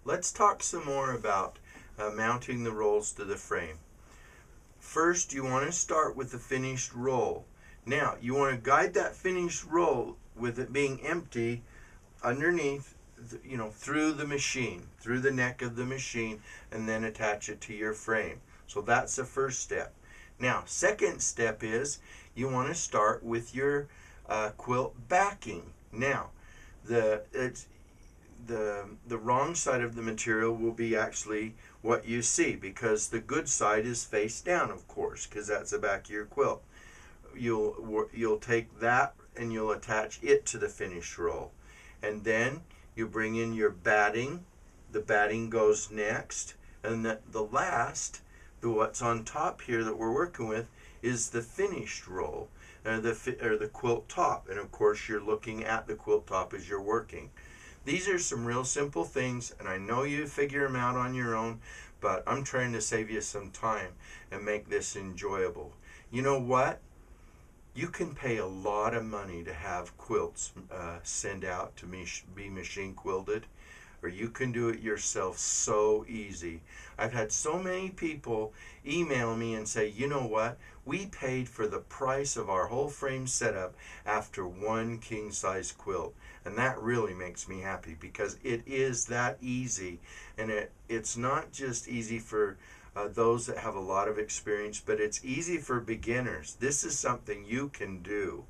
Let's talk some more about mounting the rolls to the frame. First, you want to start with the finished roll. Now, you want to guide that finished roll with it being empty underneath, through the machine, through the neck of the machine, and then attach it to your frame. So that's the first step. Now, second step is you want to start with your quilt backing. Now, the it's the wrong side of the material will be actually what you see, because the good side is face down, of course, because that's the back of your quilt. You'll take that and you'll attach it to the finished roll, and then you bring in your batting. The batting goes next, and the last, what's on top here that we're working with, is the finished roll, or the quilt top. And of course, you're looking at the quilt top as you're working. These are some real simple things, and I know you figure them out on your own, but I'm trying to save you some time and make this enjoyable. You know what? You can pay a lot of money to have quilts sent out to be machine quilted, or you can do it yourself so easy. I've had so many people email me and say, you know what? We paid for the price of our whole frame setup after one king size quilt. And that really makes me happy, because it is that easy. And it's not just easy for those that have a lot of experience, but it's easy for beginners. This is something you can do.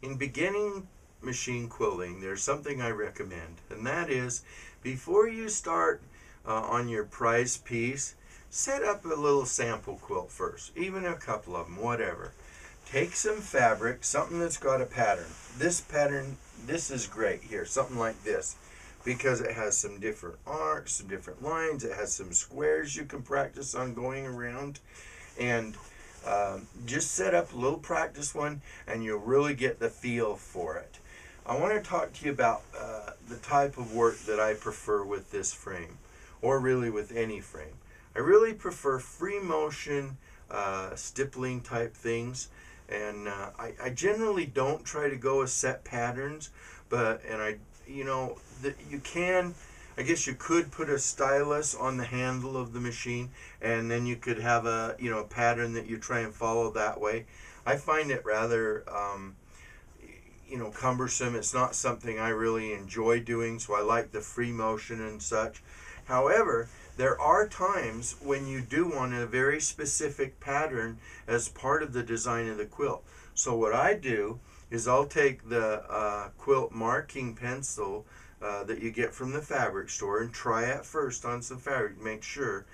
In beginning machine quilting, there's something I recommend, and that is, before you start on your prize piece, set up a little sample quilt first, even a couple of them, whatever. Take some fabric, something that's got a pattern. This is great here, something like this, because it has some different arcs, some different lines, it has some squares you can practice on going around, and just set up a little practice one and you'll really get the feel for it. I want to talk to you about the type of work that I prefer with this frame, or really with any frame. I really prefer free motion stippling type things, and I generally don't try to go with set patterns, but you can, I guess you could put a stylus on the handle of the machine, and then you could have a pattern that you try and follow that way. I find it rather cumbersome. It's not something I really enjoy doing, so I like the free motion and such. However, there are times when you do want a very specific pattern as part of the design of the quilt. So what I do is I'll take the quilt marking pencil that you get from the fabric store and try it first on some fabric. Make sure,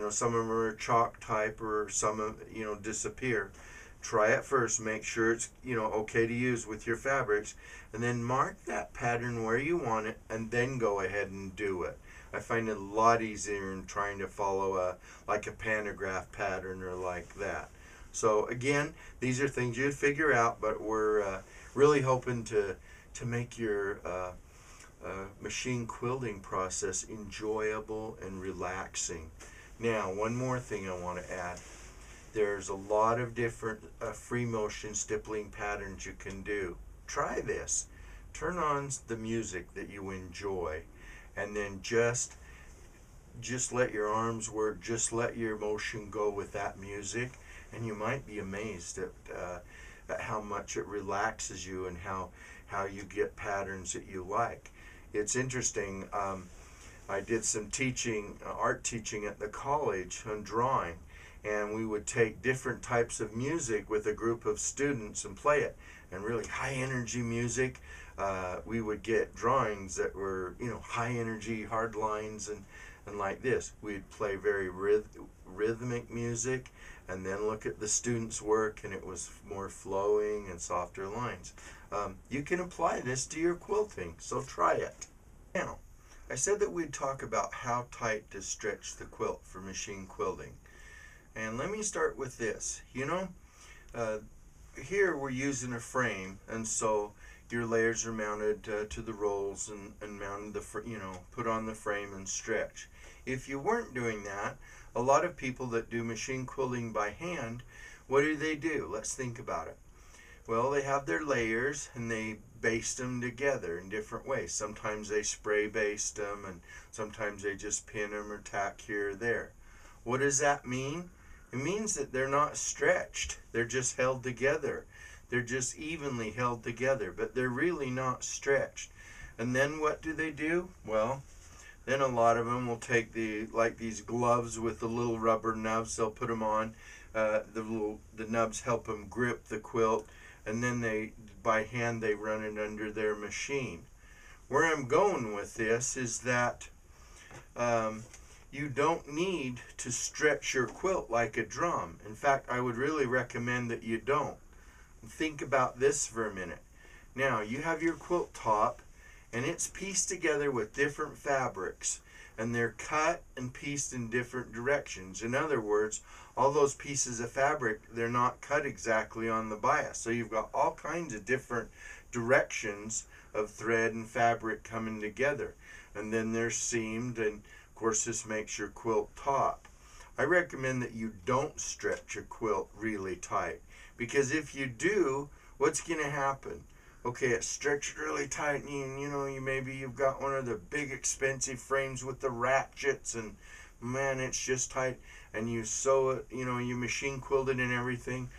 some of them are chalk type, or some disappear. Try it first, make sure it's okay to use with your fabrics, and then mark that pattern where you want it, and then go ahead and do it. I find it a lot easier than trying to follow like a pantograph pattern or like that. So again, these are things you'd figure out, but we're really hoping to make your machine quilting process enjoyable and relaxing. Now, one more thing I want to add. There's a lot of different free motion stippling patterns you can do. Try this. Turn on the music that you enjoy, and then just let your arms work, just let your motion go with that music, and you might be amazed at how much it relaxes you, and how you get patterns that you like. It's interesting. I did some teaching, art teaching at the college on drawing, and we would take different types of music with a group of students and play it. And really high energy music, we would get drawings that were high energy, hard lines, and like this. We'd play very rhythmic music, and then look at the students' work, and it was more flowing and softer lines. You can apply this to your quilting, so try it. Now, I said that we'd talk about how tight to stretch the quilt for machine quilting. And let me start with this. Here we're using a frame, and so your layers are mounted to the rolls and mounted put on the frame and stretch. If you weren't doing that, a lot of people that do machine quilting by hand, what do? Let's think about it. Well, they have their layers and they baste them together in different ways. Sometimes they spray baste them, and sometimes they just pin them or tack here or there. What does that mean? It means that they're not stretched. They're just held together. They're just evenly held together, but they're really not stretched. And then what do? Well, then a lot of them will take these gloves with the little rubber nubs. They'll put them on. The nubs help them grip the quilt, and then by hand they run it under their machine. Where I'm going with this is that you don't need to stretch your quilt like a drum. In fact, I would really recommend that you don't. Think about this for a minute. Now, you have your quilt top, and it's pieced together with different fabrics, and they're cut and pieced in different directions. In other words, all those pieces of fabric, they're not cut exactly on the bias. So you've got all kinds of different directions of thread and fabric coming together. And then they're seamed, and of course this makes your quilt top. I recommend that you don't stretch your quilt really tight, because if you do, what's going to happen? Okay, it's stretched really tight, and you've got one of the big expensive frames with the ratchets, and man, it's just tight, and you sew it, you machine quilt it and everything.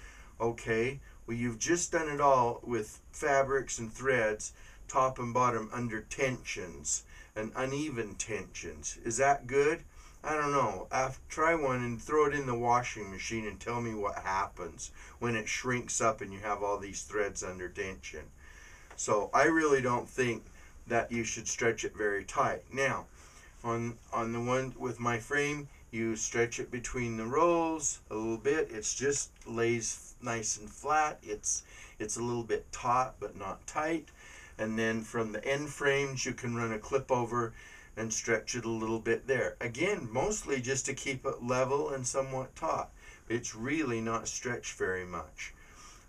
Okay, well, you've just done it all with fabrics and threads, top and bottom, under tensions and uneven tensions. Is that good? I don't know. Try one and throw it in the washing machine and tell me what happens when it shrinks up and you have all these threads under tension. So I really don't think that you should stretch it very tight. Now, on the one with my frame, you stretch it between the rolls a little bit. It's just lays nice and flat. It's a little bit taut but not tight. And then from the end frames, you can run a clip over and stretch it a little bit there. Again, mostly just to keep it level and somewhat taut. It's really not stretched very much.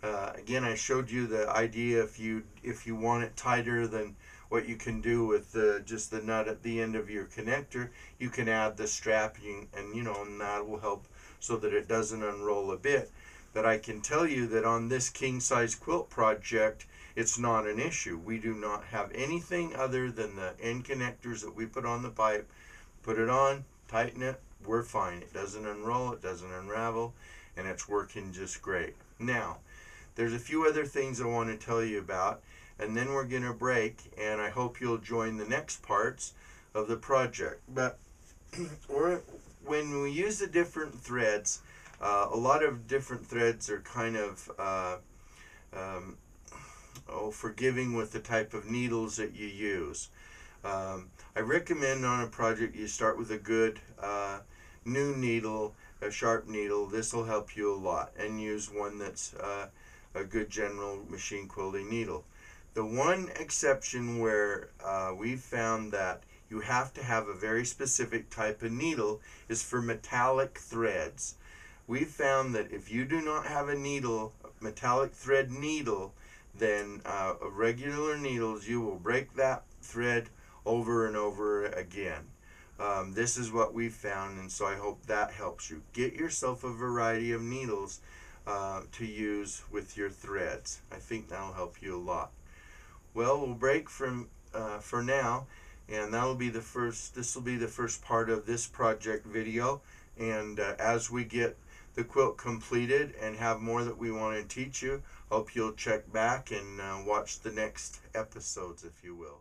Again, I showed you the idea if you want it tighter than what you can do with just the nut at the end of your connector, you can add the strap, and that will help so that it doesn't unroll a bit. But I can tell you that on this king size quilt project, it's not an issue. We do not have anything other than the end connectors that we put on the pipe. Put it on, tighten it, we're fine. It doesn't unroll, it doesn't unravel, and it's working just great. Now, there's a few other things I want to tell you about, and then we're going to break, and I hope you'll join the next parts of the project. But when we use the different threads, a lot of different threads are kind of forgiving with the type of needles that you use. I recommend on a project you start with a good new needle, a sharp needle. This will help you a lot, and use one that's a good general machine quilting needle. The one exception where we've found that you have to have a very specific type of needle is for metallic threads. We've found that if you do not have a needle, metallic thread needle, then regular needles, you will break that thread over and over again. This is what we've found, and so I hope that helps you. Get yourself a variety of needles to use with your threads. I think that'll help you a lot. Well, we'll break for now, and that'll be the first. This will be the first part of this project video, and as we get the quilt completed and have more that we want to teach you, hope you'll check back and watch the next episodes, if you will.